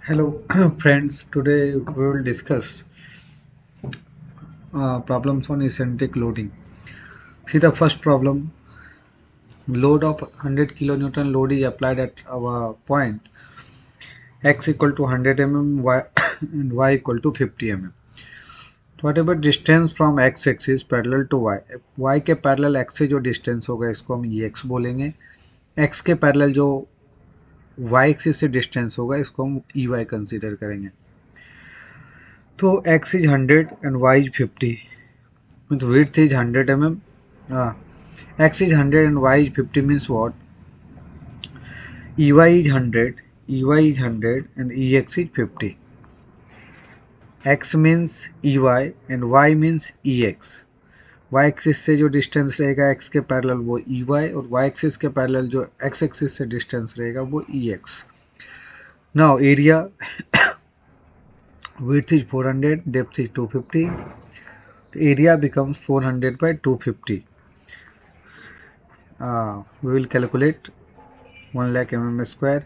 Hello, friends. Today we will discuss problems on eccentric loading. See the first problem. Load of 100 kilonewton load is applied at our point x equal to 100 mm, y and y equal to 50 mm. Whatever distance from x axis parallel to y, y के parallel x से जो distance होगा इसको हम ex बोलेंगे. x के parallel जो y axis से distance होगा इसको हम ey consider करेंगे. तो x is 100 and y is 50. Means width is 100 mm. X is 100 and y is 50 means what? Ey is 100, Ey is 100 and Ex is 50. X means Ey and Y means Ex. Y axis से जो distance रहेगा x के parallel वो Ey और Y axis के parallel जो x axis से distance रहेगा वो Ex. Now area width is 400, depth is 250. The area becomes 400 by 250. We will calculate 1 lakh mm square.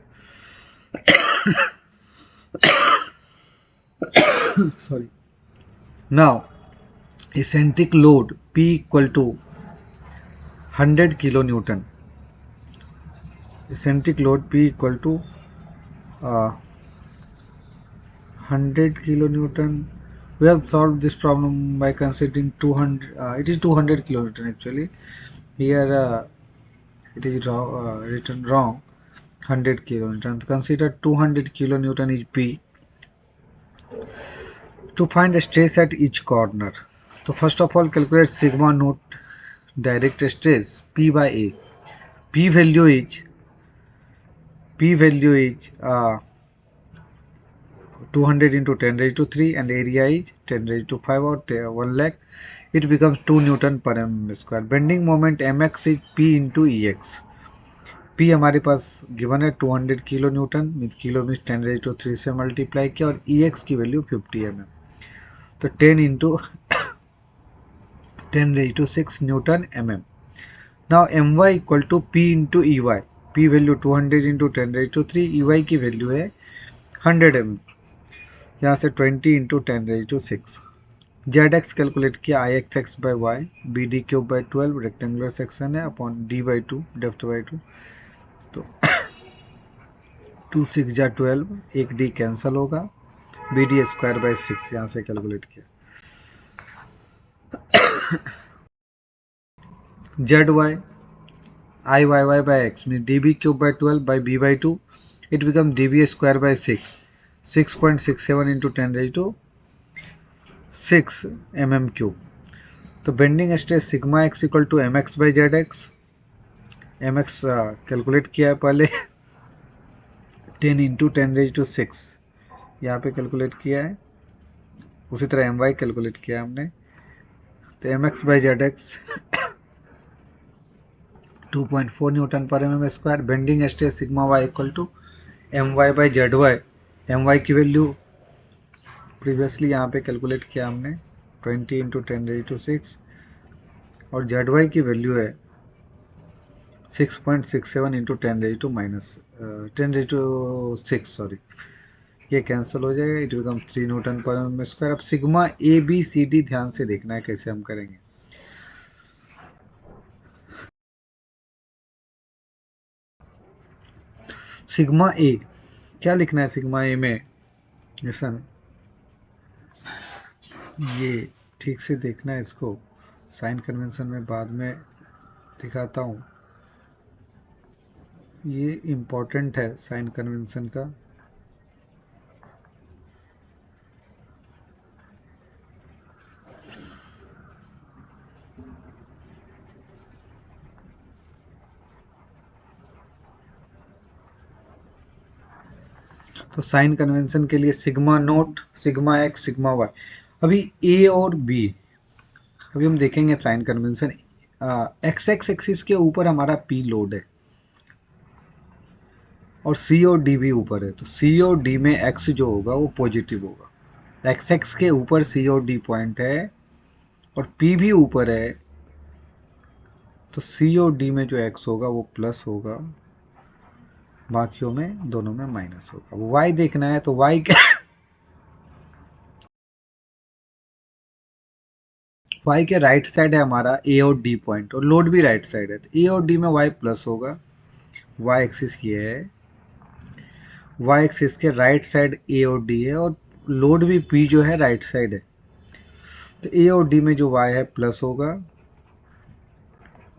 Sorry. Now eccentric load P equal to 100 kilonewton. Eccentric load P equal to 100 kilonewton. We have solved this problem by considering 200. It is 200 kilonewton actually. Here it is written wrong. 100 kilonewton. Consider 200 kilonewton is P. To find a stress at each corner. So first of all calculate sigma naught direct stress P by A. P value is 200 into 10 raised to 3 and area is 10 raised to 5 or 1 lakh. It becomes 2 Newton per mm square. Bending moment mx is P into Ex. P हमारे पास given है 200 kilo newton means kilo means 10 raise to 3 से multiply किया और Ex की value 50 mm. तो 10 into 10 raised to 6 Newton mm. Now my equal to P into Ey. P value 200 into 10 raised to 3. Ey की value है 100 mm. यहाँ से 20 into 10 raised to 6. ZX calculate किया IXX by Y. BD cube by 12 rectangular section है अपॉन D by 2 depth by 2. तो 2 6 जा 12 एक D कैंसिल होगा. BD स्क्वायर by 6 यहाँ से कैलकुलेट किया. ZY IYY by X means DB cube by 12 by B by 2. It becomes DB square by 6. 6.67 into 10 raised to 6 mm cube. तो bending stress sigma x equal to M x by Z X. M X calculate किया है पहले 10 into 10 raise to 6 यहाँ पे calculate किया है. उसी तरह एम वाई कैलकुलेट किया हमने. तो M x by Z X 2.4 newton per mm square. Bending stress sigma Y equal to M Y by Z Y. M Y की वैल्यू प्रीवियसली यहाँ पे कैलकुलेट किया हमने 20 इंटू 10 रेज टू 6 और Z Y की वैल्यू है 6.67 into 10 raise to minus 10 raise to 6 sorry. ये cancel हो जाएगा. It become 3 newton per mm square. अब sigma A B C D ध्यान से देखना है कैसे हम करेंगे. सिग्मा ए क्या लिखना है सिग्मा ए में. लिसन ये ठीक से देखना है इसको. साइन कन्वेंशन में बाद में दिखाता हूँ. ये इम्पोर्टेंट है साइन कन्वेंशन का. तो साइन कन्वेंशन के लिए sigma nought sigma X sigma Y. अभी ए और बी अभी हम देखेंगे sign convention. X X axis के ऊपर हमारा पी लोड है और सी और डी भी ऊपर है. तो सी और डी में एक्स जो होगा वो पॉजिटिव होगा. एक्स एक्स के ऊपर सी और डी पॉइंट है और पी भी ऊपर है. तो सी और डी में जो एक्स होगा वो प्लस होगा बाकियों में दोनों में माइनस होगा। वाई देखना है तो वाई क्या, वाई के राइट साइड है हमारा ए और डी पॉइंट और लोड भी राइट साइड है, तो ए और डी में वाई प्लस होगा। वाई एक्सिस ये है, वाई एक्सिस के राइट साइड ए और डी है और लोड भी पी जो है राइट साइड है, तो ए और डी में जो वाई है प्लस होगा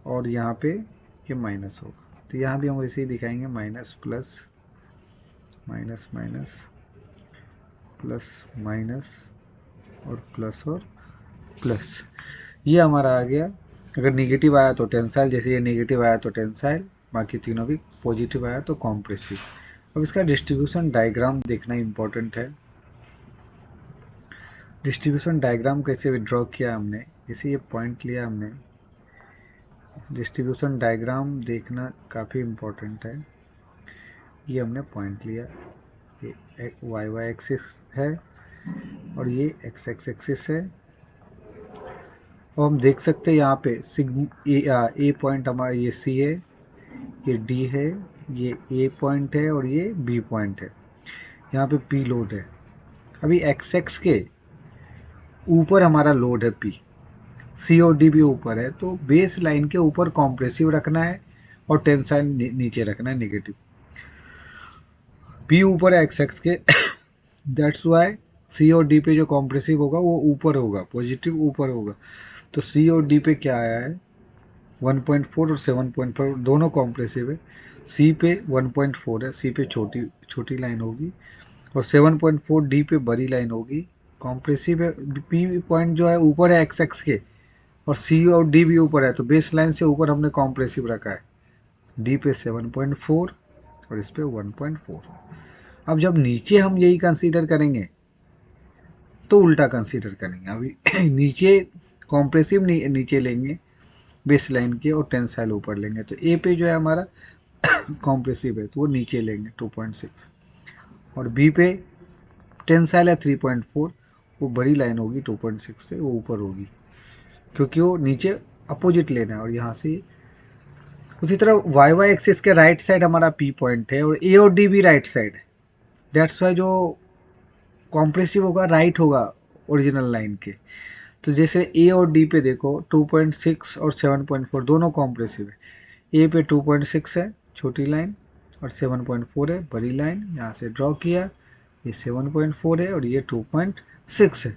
और यहाँ पे ये माइनस होगा। तो यहाँ भी हम वैसे ही दिखाएंगे, minus plus minus minus plus minus और प्लस। ये हमारा आ गया। अगर नेगेटिव आया तो टेंसाइल, जैसे ये नेगेटिव आया तो टेंसाइल, बाकी तीनों भी पॉजिटिव आया तो कॉम्प्रेसिव। अब इसका डिस्ट्रीब्यूशन डायग्राम देखना इंपॉर्टेंट है। डिस्ट्रीब्यूशन डायग्राम कैसे ड्रॉ किया हमने, जैसे ये पॉइंट लिया हमने, डिस्ट्रीब्यूशन डायग्राम देखना काफ़ी इम्पोर्टेंट है। ये हमने पॉइंट लिया, ये वाई वाई एक्सिस है और ये एक्स एक्स एक्सिस है, और हम देख सकते हैं यहाँ पे ए पॉइंट हमारा ये सी है, ये डी है, ये ए पॉइंट है और ये बी पॉइंट है। यहाँ पे पी लोड है। अभी एक्स एक्स के ऊपर हमारा लोड है पी, सी और डी भी ऊपर है, तो बेस लाइन के ऊपर कॉम्प्रेसिव रखना है और टेंसाइल नीचे रखना है नेगेटिव। पी ऊपर है एक्स एक्स के दैट्स वाई सी और डी पे जो कॉम्प्रेसिव होगा वो ऊपर होगा, पॉजिटिव ऊपर होगा। तो सी और डी पे क्या आया है, 1.4 और 7.5 दोनों कॉम्प्रेसिव है। सी पे 1.4 है, सी पे छोटी लाइन होगी और 7.4 डी पे बड़ी लाइन होगी, कॉम्प्रेसिव है। पी पॉइंट जो है ऊपर है एक्स एक्स के और सी और डी भी ऊपर है, तो बेस लाइन से ऊपर हमने कॉम्प्रेसिव रखा है। डी पे 7.4 और इस पे 1.4। अब जब नीचे हम यही कंसीडर करेंगे तो उल्टा कंसीडर करेंगे। अभी नीचे कॉम्प्रेसिव नीचे लेंगे बेस लाइन के और टेंसाइल ऊपर लेंगे, तो ए पे जो है हमारा कॉम्प्रेसिव है तो वो नीचे लेंगे 2.6 और बी पे टेंसाइल है 3.4, वो बड़ी लाइन होगी 2.6 से वो ऊपर होगी क्योंकि वो नीचे अपोजिट लेना है। और यहाँ से उसी तरह वाई वाई एक्सिस के राइट साइड हमारा पी पॉइंट है और ए और डी भी राइट साइड है, दैट्स वाई जो कॉम्प्रेसिव होगा राइट होगा ओरिजिनल लाइन के। तो जैसे ए और डी पे देखो 2.6 और 7.4 दोनों कॉम्प्रेसिव है। ए पे 2.6 है छोटी लाइन और 7.4 है बड़ी लाइन, यहाँ से ड्रॉ किया, ये 7.4 है और ये 2.6 है।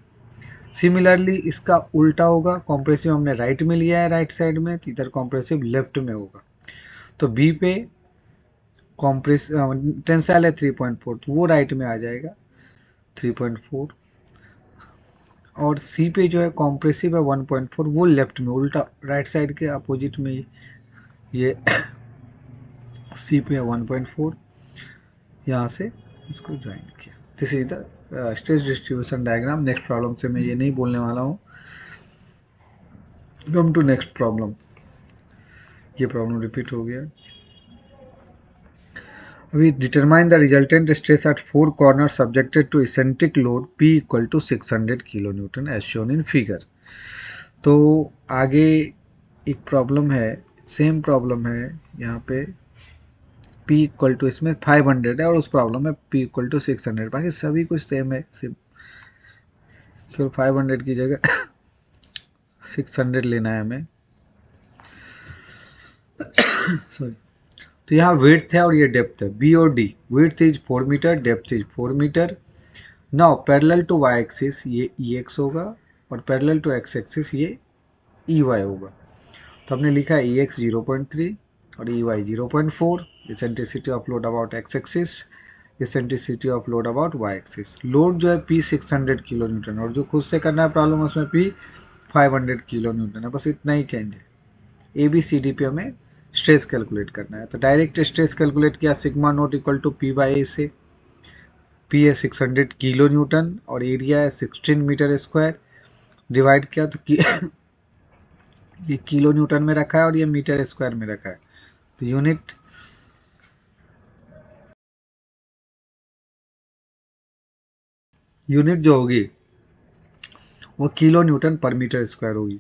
सिमिलरली इसका उल्टा होगा, कॉम्प्रेसिव हमने राइट में लिया है राइट साइड में, तो इधर कॉम्प्रेसिव लेफ्ट में होगा। तो बी पे कॉम्प्रेस टेंसाइल है 3.4 तो वो राइट में आ जाएगा 3.4, और सी पे जो है कॉम्प्रेसिव है 1.4 वो लेफ्ट में, उल्टा राइट साइड के अपोजिट में ये सी पे है 1.4, यहाँ से इसको ज्वाइन किया। This is the stress distribution diagram. Next problem से मैं ये नहीं बोलने वाला हूँ। Come to next problem. ये प्रॉब्लम रिपीट हो गया। अभी determine the resultant stress at 4 corner subjected to eccentric load P equal to 600 kilo newton as shown in figure. तो आगे एक प्रॉब्लम है, सेम प्रॉब्लम है, यहाँ पे P इक्वल टू इसमें 500 है और उस प्रॉब्लम में P इक्वल टू 600, बाकी सभी कुछ सेम है, केवल 500 की जगह 600 लेना है हमें। सॉरी। तो यहाँ विड्थ है और ये डेप्थ है बी और D, width is 4 metre, depth is 4 metre. Now parallel to Y axis ये ई एक्स होगा और पैरेलल टू एक्स एक्सिस ये ई वाई होगा। तो हमने लिखा है ई एक्स 0.3 और E Y 0.4, eccentricity of load about x axis, eccentricity of load about Y axis. Load जो है पी 600 किलो न्यूटन और जो खुद से करना है प्रॉब्लम उसमें पी 500 किलो न्यूटन है, बस इतना ही चेंज है। ए बी सी डी पे हमें स्ट्रेस कैलकुलेट करना है, तो डायरेक्ट स्ट्रेस कैलकुलेट किया, sigma naught equal to P by A से। पी है 600 किलो न्यूटन और एरिया है 16 मीटर स्क्वायर, डिवाइड किया तो ये किलो न्यूटन में रखा है और ये मीटर स्क्वायर में रखा है, तो यूनिट जो होगी वो किलो न्यूटन पर मीटर स्क्वायर होगी।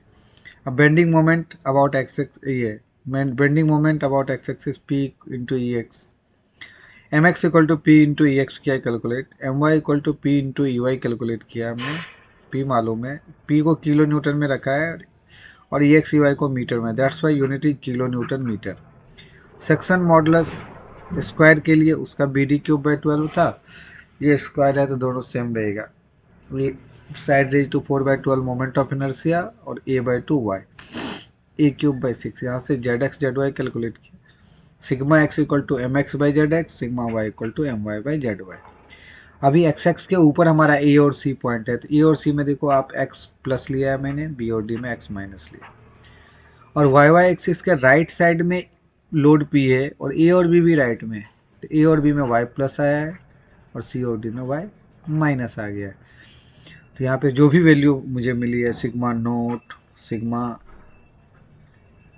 अब bending moment about x x ये bending moment about x axis P into e x, M x equal to P into e x किया calculate, M y equal to P into E Y calculate किया हमने, P मालूम है, P को kilo Newton में रखा है और ई एक्स ई वाई को मीटर में, that's why unit is kilo newton metre. Section modulus square के लिए उसका बी डी क्यूब बाई 12 था, ये स्क्वायर है तो दोनों सेम रहेगा। ये side raise to 4/12 moment of inertia और a बाई 2 वाई, ए क्यूब बाई 6। यहाँ से Z x Z y calculate किया, sigma x equal to M x by Z x, sigma Y equal to M Y by Z y. अभी x x के ऊपर हमारा ए और सी पॉइंट है, तो ए और सी में देखो आप एक्स प्लस लिया है मैंने, बी और डी में एक्स माइनस लिया, और वाई वाई एक्सिस के राइट साइड में लोड पी है और ए और बी भी राइट में है, तो ए और बी में वाई प्लस आया है और सी और डी में वाई माइनस आ गया है। तो यहाँ पे जो भी वैल्यू मुझे मिली है सिग्मा नोट, सिग्मा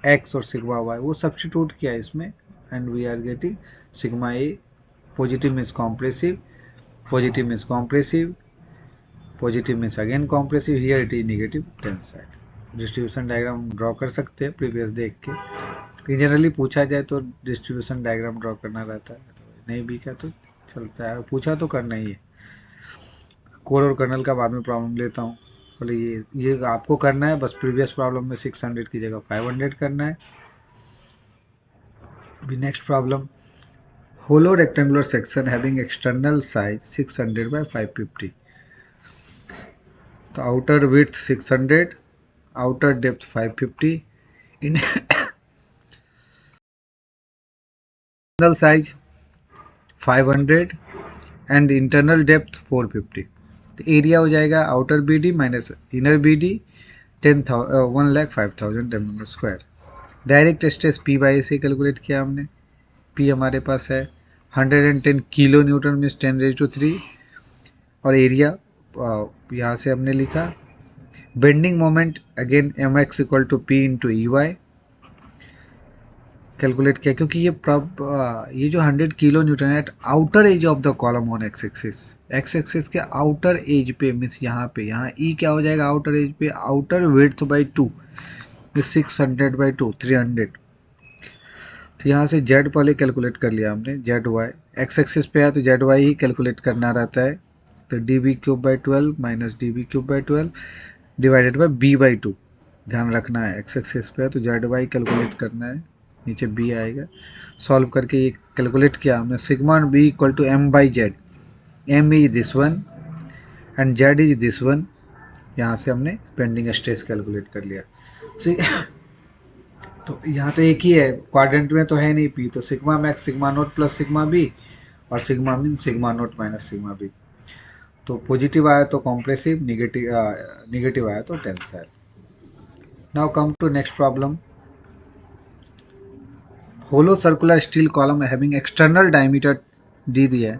एक्स और सिग्मा वाई, वो सब्स्टिट्यूट किया है इसमें, and we are getting sigma A positive means compressive, positive means compressive, positive means again compressive, here it is negative tensile. Distribution diagram draw कर सकते हैं previous देख के, जनरली पूछा जाए तो डिस्ट्रीब्यूशन डायग्राम ड्रॉ करना रहता है, नहीं भी क्या तो चलता है, पूछा तो करना ही है। कोर और कर्नल का बाद में प्रॉब्लम लेता हूँ, बोले ये आपको करना है, बस प्रीवियस प्रॉब्लम में 600 की जगह 500 करना है। अभी next problem, hollow rectangular section having external size 600 by 550, तो outer width 600, outer depth 550, internal size 500 and internal depth 450, तो एरिया हो जाएगा outer B D minus inner B D 1,05,000 mm square. Direct stress P by से calculate किया हमने, P हमारे पास है 110 kilo newton means 10⁻³ और एरिया यहाँ से हमने लिखा। Bending moment again M x equal to P into E Y calculate किया, क्योंकि ये जो 100 किलो न्यूटन है at outer edge of the column on X axis के आउटर एज पे मीन्स यहाँ पे, यहाँ ई क्या हो जाएगा आउटर एज पे, आउटर विड्थ बाई 2 600 बाई 2 300। तो यहाँ से जेड पहले कैलकुलेट कर लिया हमने, जेड वाई एक्स एक्सिस पे है तो जेड वाई ही कैलकुलेट करना रहता है, तो D B cube by 12 minus D B cube by 12 divided by B by 2, ध्यान रखना है एक्स एक्सिस पे है तो जेड वाई कैलकुलेट करना है, नीचे बी आएगा। सॉल्व करके ये कैलकुलेट किया हमने, sigma B equal to M by Z, M is this one and Z is this one, यहाँ से हमने पेंडिंग स्ट्रेस कैलकुलेट कर लिया। तो यहाँ तो एक ही है, क्वाड्रेंट में तो है नहीं पी, तो sigma max sigma note plus sigma B और sigma min sigma note minus sigma b, तो पॉजिटिव आया तो कॉम्प्रेसिव, नेगेटिव आया तो tensile. Now come to next problem, hollow circular steel column having external diameter D दिया है,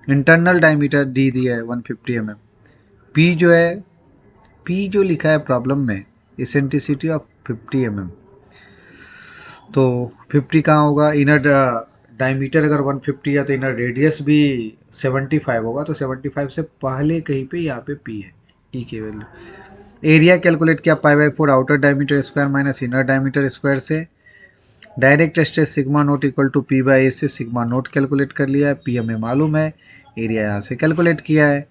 internal diameter D दिया है 150 mm, पी जो है, पी जो लिखा है प्रॉब्लम में इसेंट्रिसिटी ऑफ 50 mm, तो 50 कहाँ होगा, इनर डायमीटर अगर 150 है तो इनर रेडियस भी 75 होगा, तो 75 से पहले कहीं पे यहाँ पे पी है, ई की वैल्यू। एरिया कैलकुलेट किया π/4 outer diameter square minus inner diameter square से। Direct stress sigma naught equal to P by A से सिग्मा नोट कैलकुलेट कर लिया है, पी हमें मालूम है, एरिया यहाँ से कैलकुलेट किया है।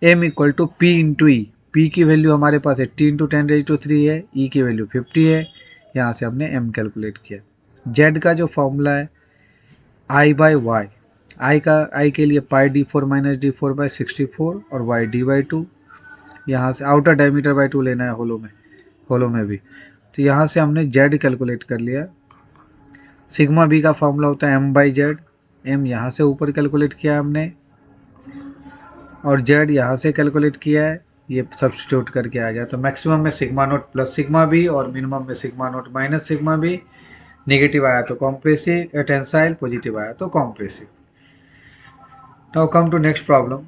M equal to P into E, P की वैल्यू हमारे पास 80 इंटू 10⁻³ है, ई की वैल्यू 50 है, यहाँ से हमने m कैलकुलेट किया। z का जो फॉर्मूला है i बाई वाई, आई के लिए पाई d4 माइनस d4 बाई 64 और y d बाई 2, यहाँ से आउटर डायमीटर बाई 2 लेना है होलो में भी, तो यहाँ से हमने z कैलकुलेट कर लिया। सिग्मा बी का फॉर्मूला होता है m बाई जेड, m यहाँ से ऊपर कैलकुलेट किया हमने और z यहाँ से कैलकुलेट किया है, ये सब्स्टिट्यूट करके आ गया, तो मैक्सिमम में sigma note plus sigma B और मिनिमम में sigma note minus sigma B, negative आया तो कॉम्प्रेसिव टेंसाइल, पॉजिटिव आया तो compressive. Now come to next problem,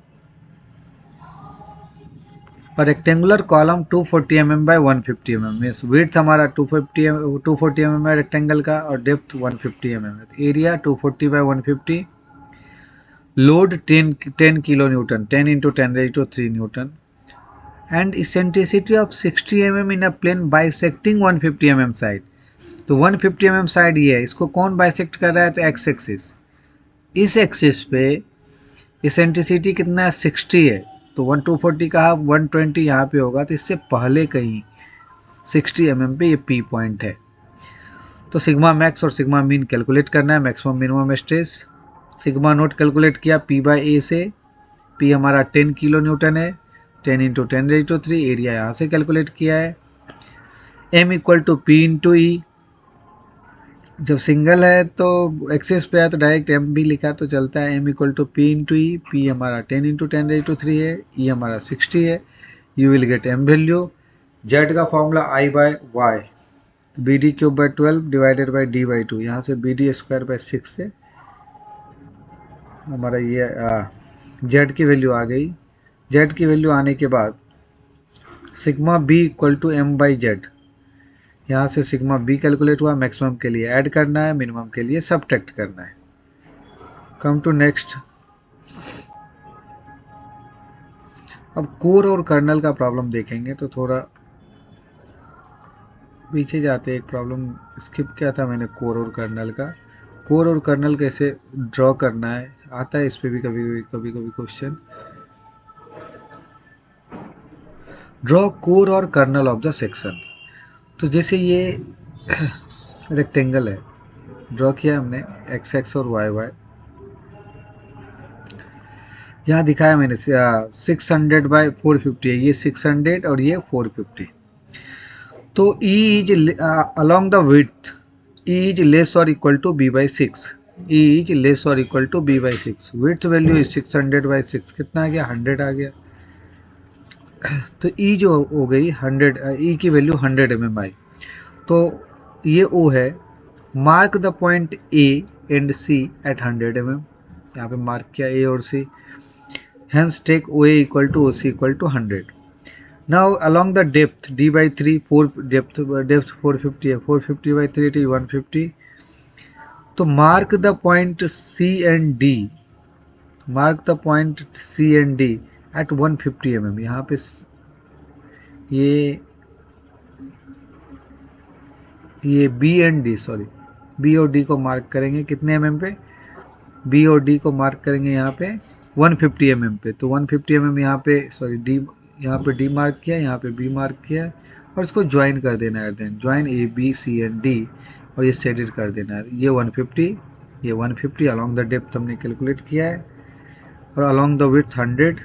rectangular column 240 mm by 150 mm, means width हमारा 240 mm है रेक्टेंगल का और डेप्थ 150 mm है, area 240 by 150, load 10 kilo newton 10 into 10⁻³ newton and eccentricity of 60 mm in a plane bisecting 150 mm side. तो 150 mm side ये है, इसको कौन बाइसेक्ट कर रहा है, तो एक्स एक्सिस, इस एक्सिस पे इसेंट्रिसिटी कितना है 60 है, तो 1/240 का 120 यहाँ पे होगा, तो इससे पहले कहीं 60 mm पे ये P पॉइंट है। तो सिग्मा मैक्स और सिग्मा मीन कैलकुलेट करना है, maximum minimum stress. Sigma note calculate किया P/A से, P हमारा 10 किलो न्यूटन है, 10 × 10⁻³ एरिया यहाँ से कैलकुलेट किया है। M = P/E, जब सिंगल है तो एक्सेस पे है तो डायरेक्ट M भी लिखा तो चलता है। M = P/E, P हमारा 10 × 10⁻³ है, E हमारा 60 है। You will get M value. Z का formula I/Y BD³/12 divided by D/2, यहाँ से BD²/6 से हमारा ये Z की वैल्यू आ गई। Z की वैल्यू आने के बाद सिग्मा B = M/Z, यहाँ से सिग्मा B कैलकुलेट हुआ। मैक्सिमम के लिए ऐड करना है, मिनिमम के लिए सब्ट्रैक्ट करना है। Come to next. अब कोर और कर्नल का प्रॉब्लम देखेंगे, तो थोड़ा पीछे जाते हैं। एक प्रॉब्लम स्किप किया था मैंने कोर और कर्नल का। कोर और कर्नल कैसे ड्रॉ करना है, आता है इस पे भी कभी कभी क्वेश्चन। ड्रॉ कोर और कर्नल ऑफ द सेक्शन। तो जैसे ये रेक्टेंगल है, ड्रॉ किया हमने x और y। यहाँ दिखाया मैंने 600/450 है, ये 600 और ये 450। तो E is along the width, E is less or equal to B/6, E is less or equal to B/6। width value is 600/6, कितना आ गया 100 आ गया। तो E जो हो गई 100, E की वैल्यू 100 mm आई। तो ये O है। Mark the point A and C at 100 mm, यहाँ पे मार्क किया A और C। Hence take OA equal to OC equal to 100. Now along the depth D/3, 4 depth 450 है, 450/3 is 150. तो mark the point C and D, mark the point C and D at 150 mm। यहाँ पे ये B and D, sorry B और D को mark करेंगे कितने mm पे, B और D को मार्क करेंगे यहाँ पे 150 mm पे। तो 150 mm यहाँ पे, सॉरी D, यहाँ पे D मार्क किया, यहाँ पे B मार्क किया, और इसको ज्वाइन कर देना है। Then join A B C and D, और ये शेडेड कर देना है। ये 150, ये 150 अलॉन्ग द डेप्थ हमने कैलकुलेट किया है, और अलॉन्ग द विड्थ 100।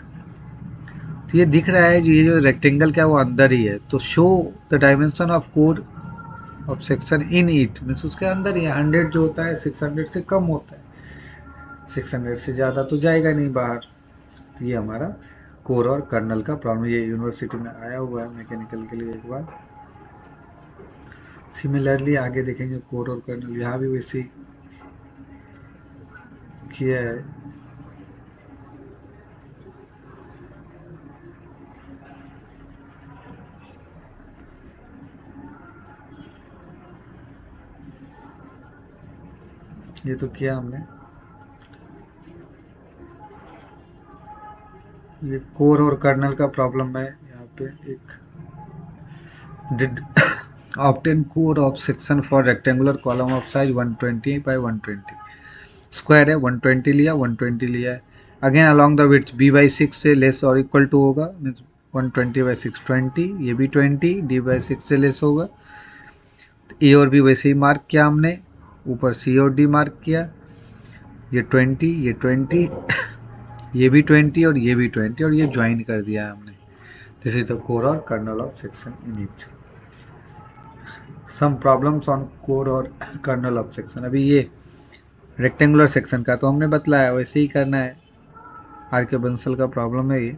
तो ये दिख रहा है ये जो रेक्टेंगल क्या है वो अंदर ही है। तो show the dimension of core of section in it, means उसके अंदर ही 100 जो होता है 600 से कम होता है, 600 से ज़्यादा तो जाएगा नहीं बाहर। तो ये हमारा कोर और कर्नल का प्रॉब्लम, ये यूनिवर्सिटी में आया हुआ है मैकेनिकल के लिए। एक बार सिमिलरली आगे देखेंगे कोर और कर्नल, यहाँ भी वैसे किया है। ये तो किया हमने। ये कोर और कर्नल का प्रॉब्लम है। यहाँ पे एक did obtain core of section for rectangular column of size 120/120, square है 120 लिया, 120 लिया है। Again along the width B/6 से लेस और इक्वल टू होगा, मीन्स 120/6 20, ये भी 20 D/6 से लेस होगा। A और B वैसे ही मार्क किया हमने, ऊपर C और D मार्क किया। ये 20, ये 20 ये भी 20 और ये भी 20, और ये ज्वाइन कर दिया है हमने। दिस इज द कोर और kernel of section in it. Some problems on core और कर्नल ऑफ सेक्शन। अभी ये रेक्टेंगुलर सेक्शन का तो हमने बतलाया, वैसे ही करना है। आर के बंसल का प्रॉब्लम है ये।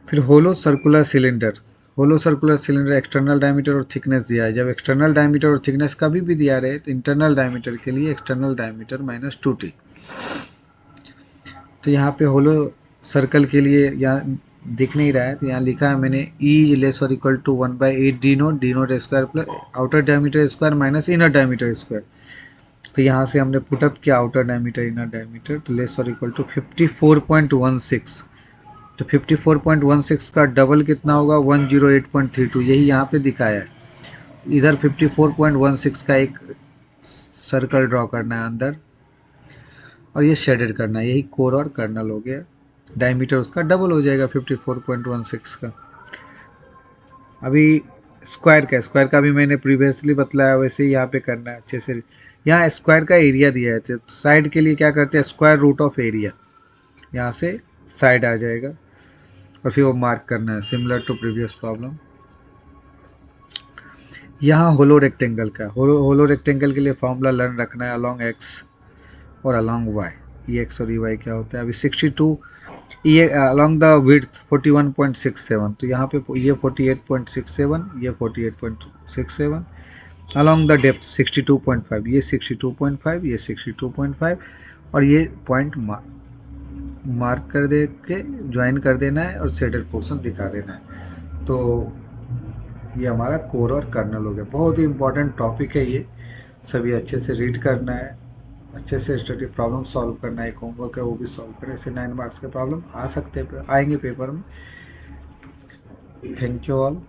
फिर होलो सर्कुलर सिलेंडर। होलो सर्कुलर सिलेंडर एक्सटर्नल डायमीटर और थिकनेस दिया है। जब एक्सटर्नल डायमीटर और थिकनेस कभी भी दिया रहे तो इंटरनल डायमीटर के लिए एक्सटर्नल डायमीटर -2t। तो यहाँ पे होलो सर्कल के लिए यहाँ दिख नहीं रहा है, तो यहाँ लिखा है मैंने E लेस और equal to 1/8 D nought square plus outer diameter square minus inner diameter square. तो यहाँ से हमने पुटअप किया आउटर डायमीटर इनर डायमीटर, तो लेस और इक्वल टू 54.16। तो 54.16 का डबल कितना होगा 108.32, यही यहाँ पे दिखाया है। इधर 54.16 का एक सर्कल ड्रॉ करना है अंदर और ये शेडेड करना है, यही कोर और कर्नल हो गया। डायमीटर उसका डबल हो जाएगा 54.16 का। अभी स्क्वायर का भी मैंने प्रीवियसली बतलाया, वैसे ही यहाँ पे करना है अच्छे से। यहाँ स्क्वायर का एरिया दिया है, तो साइड के लिए क्या करते हैं, स्क्वायर रूट ऑफ एरिया, यहाँ से साइड आ जाएगा और फिर वो मार्क करना है सिमिलर टू प्रीवियस प्रॉब्लम। यहाँ होलो रेक्टेंगल का, होलो रेक्टेंगल के लिए फॉर्मूला लर्न रखना है, अलॉन्ग एक्स और अलॉन्ग वाई, ई एक्स और ई वाई क्या होता है। अभी 62 ये अलॉन्ग द विड्थ 41.67, तो यहाँ पे ये 48.67, ये 48.67, अलॉन्ग द डेप्थ 62.5, ये 62.5, ये 62.5 और ये पॉइंट मार्क कर दे के ज्वाइन कर देना है और शेडेड पोर्शन दिखा देना है। तो ये हमारा कोर और कर्नल हो गया। बहुत ही इंपॉर्टेंट टॉपिक है ये, सभी अच्छे से रीड करना है, अच्छे से स्टडी, प्रॉब्लम सॉल्व करना है। एक होमवर्क है वो भी सॉल्व करें, ऐसे 9 मार्क्स के प्रॉब्लम आ सकते हैं, आएंगे पेपर में। Thank you all.